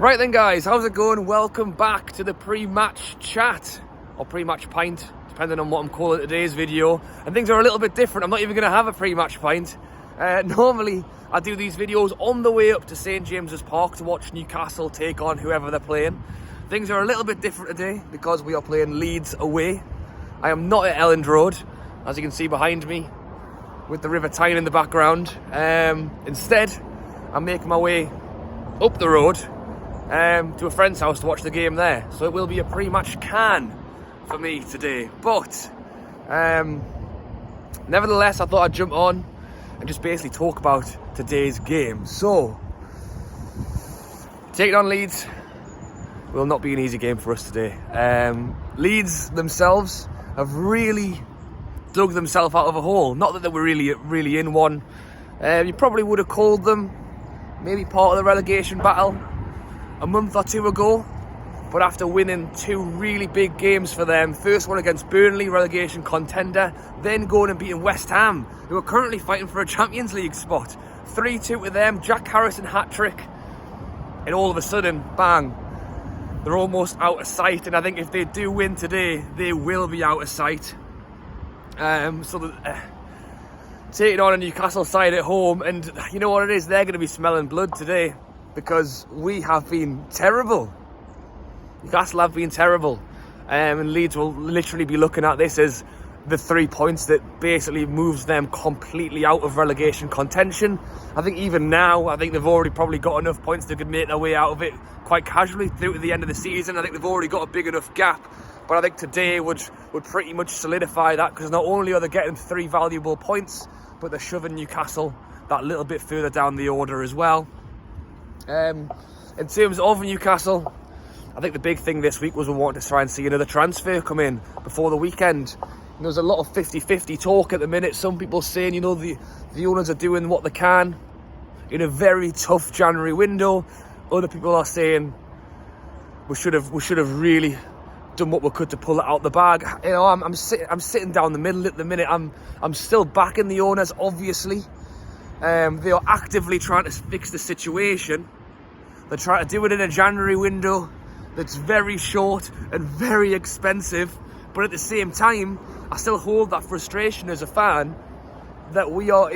Right then guys, how's it going? Welcome back to the pre-match chat, or pre-match pint, depending on what I'm calling today's video. And things are a little bit different. I'm not even going to have a pre-match pint. Normally, I do these videos on the way up to St James's Park to watch Newcastle take on whoever they're playing. Things are a little bit different today because we are playing Leeds away. I am not at Elland Road, as you can see behind me, with the River Tyne in the background. Instead, I'm making my way up the road to a friend's house to watch the game there. So it will be a pre-match can for me today. But nevertheless, I thought I'd jump on and just basically talk about today's game. So, taking on Leeds will not be an easy game for us today. Leeds themselves have really dug themselves out of a hole. Not that they were really in one. You probably would have called them maybe part of the relegation battle a month or two ago, but after winning two really big games for them, first one against Burnley, relegation contender, then going and beating West Ham, who are currently fighting for a Champions League spot, 3-2 to them, Jack Harrison hat-trick, and all of a sudden, bang, they're almost out of sight. And I think if they do win today, they will be out of sight. Taking on a Newcastle side at home, and you know what it is, they're going to be smelling blood today because we have been terrible. Newcastle have been terrible, and Leeds will literally be looking at this as the 3 points that basically moves them completely out of relegation contention. I think even now, I think they've already probably got enough points they could make their way out of it quite casually through to the end of the season. I think they've already got a big enough gap. But I think today would pretty much solidify that, because not only are they getting 3 valuable points, but they're shoving Newcastle that little bit further down the order as well. In terms of Newcastle, I think the big thing this week was we wanted to try and see another transfer come in before the weekend. And there's a lot of 50-50 talk at the minute. Some people saying, the owners are doing what they can in a very tough January window. Other people are saying we should have really done what we could to pull it out the bag. I'm sitting down the middle at the minute. I'm still backing the owners, obviously. They are actively trying to fix the situation. They're trying to do it in a January window that's very short and very expensive. But at the same time, I still hold that frustration as a fan that we are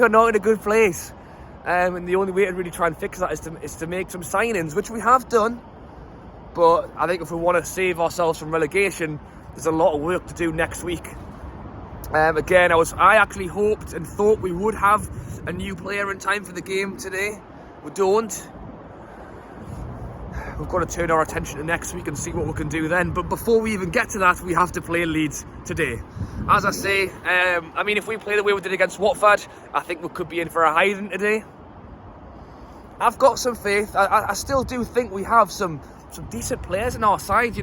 not in a good place. And the only way to really try and fix that is to make some signings, which we have done. But I think if we want to save ourselves from relegation, there's a lot of work to do next week. Again, I actually hoped and thought we would have a new player in time for the game today. We don't. We've got to turn our attention to next week and see what we can do then. But before we even get to that, we have to play Leeds today. As I say, if we play the way we did against Watford, I think we could be in for a hiding today. I've got some faith. I still do think we have some decent players in our side.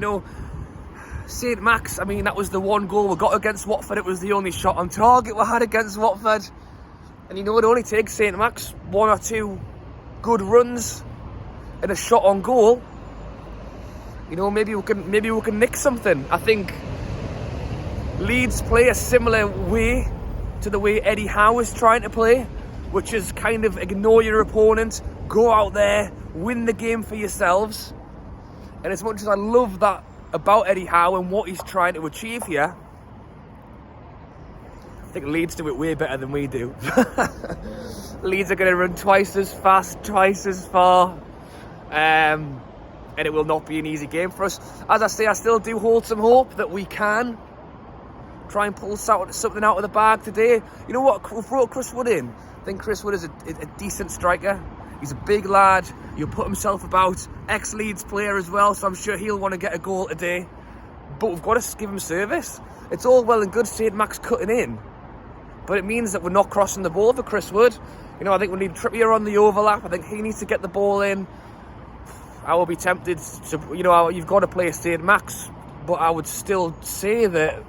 St Max, that was the one goal we got against Watford. It was the only shot on target we had against Watford. And it only takes St Max 1 or 2 good runs and a shot on goal. Maybe we can nick something. I think Leeds play a similar way to the way Eddie Howe is trying to play, which is kind of ignore your opponent, go out there, win the game for yourselves. And as much as I love that about Eddie Howe and what he's trying to achieve here, I think Leeds do it way better than we do. Leeds are going to run twice as fast, twice as far, and it will not be an easy game for us. As I say, I still do hold some hope that we can try and pull something out of the bag today. You know what? We've brought Chris Wood in. I think Chris Wood is a decent striker. He's a big lad. He'll put himself about. Ex-Leeds player as well, so I'm sure he'll want to get a goal today. But we've got to give him service. It's all well and good St Max cutting in, but it means that we're not crossing the ball for Chris Wood. I think we need Trippier on the overlap. I think he needs to get the ball in. I will be tempted to, you've got to play St Max, but I would still say that,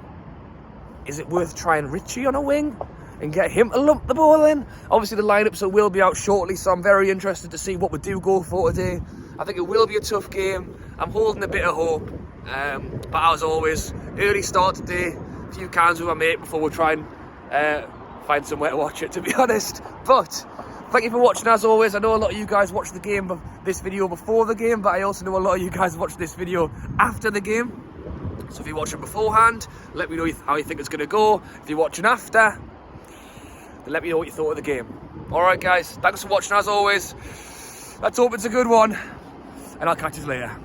is it worth trying Richie on a wing and get him to lump the ball in? Obviously the lineups will be out shortly, so I'm very interested to see what we do go for today. I think it will be a tough game. I'm holding a bit of hope, but as always, early start today, a few cans with my mate before we try and find somewhere to watch it, to be honest. But thank you for watching as always. I know a lot of you guys watched the game, this video before the game, but I also know a lot of you guys watched this video after the game. So if you're watching beforehand, let me know how you think it's going to go. If you're watching after, then let me know what you thought of the game. Alright guys, thanks for watching as always. Let's hope it's a good one, and I'll catch you later.